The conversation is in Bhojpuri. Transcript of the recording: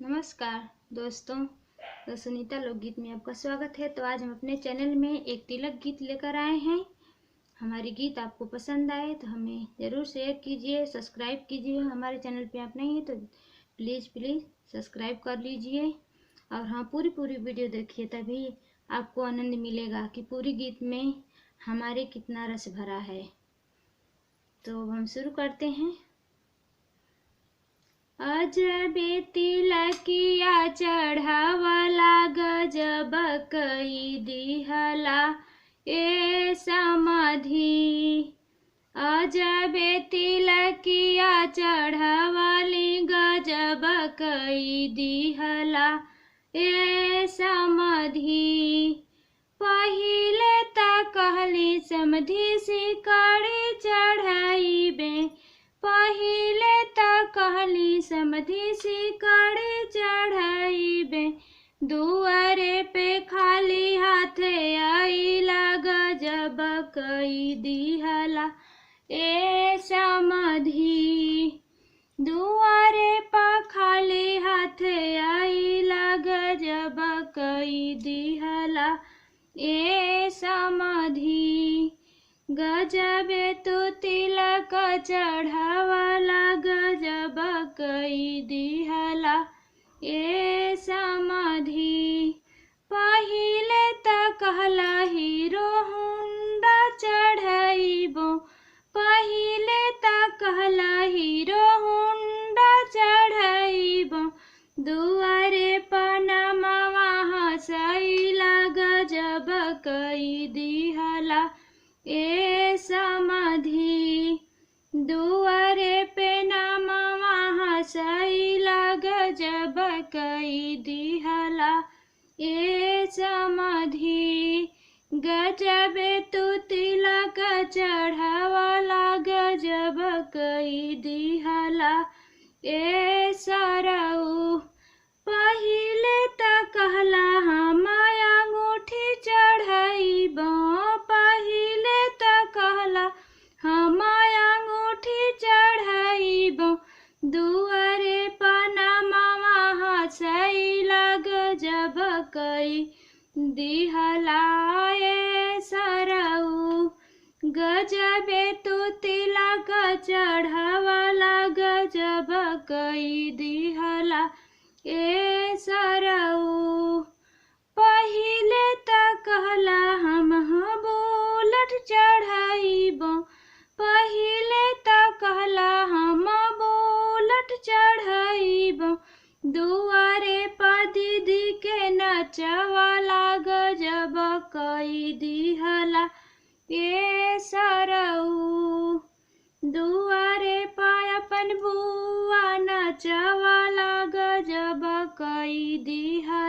नमस्कार दोस्तों, तो सुनीता लोकगीत में आपका स्वागत है। तो आज हम अपने चैनल में एक तिलक गीत लेकर आए हैं। हमारी गीत आपको पसंद आए तो हमें ज़रूर शेयर कीजिए, सब्सक्राइब कीजिए। हमारे चैनल पे आप नहीं हैं तो प्लीज़ सब्सक्राइब कर लीजिए। और हाँ, पूरी वीडियो देखिए, तभी आपको आनंद मिलेगा कि पूरी गीत में हमारे कितना रस भरा है। तो हम शुरू करते हैं। अजबे तिलकिया चढ़ावला गजब कई दिहला ए समाधि। अजबे तिलकिया चढ़ावली गजब कई दिहला ए समाधि। पहिले त कहली समधि सिकड़ी चढ़ाइबे, पहिले त कहली समधि सिकड़ी चढ़ाइबे। दुआरे पे खाली हाथे आइला गजब कई दिहला ए समाधि। दुआरे पर खाली हाथे आइला गजब कई दिहला ए समाधि। गजबे तू तिलक चढ़ावला गजब कई दिहला ए समाधि। पहिले त कहला हीरो होंडा चढ़ाइबो, पहिले त कहला हीरो होंडा चढ़ाइबो। दुआरे पनमवा हंसैला गजब कई दिहला ए समाधि। दुआरे पे नमवा हंसैला गजब कई दिहला ए समाधि। गजबे तू तिलक चढ़ावला गजब कई दिहला ए सरऊ। पहिले त कहला हम अंगूठी चढ़ाइबो, पहिले त कहला हम अंगूठी चढ़ाइबो। दुआरे पनमवा हंसैला गजब कई दिहला ए सरऊ। गजबे तू तिलक चढ़ावला गजब कई दिहला ए सरऊ। पहिले त कहला हम बुलेट चढ़ाइबो, पहिले त कहला हम बुलेट चढ़ाइबो। दुआरे पर दीदी के नचवला गजब कई दिहला ए सरऊ। दुआरे पर अपन बुआ नचवला गजब कई दिहला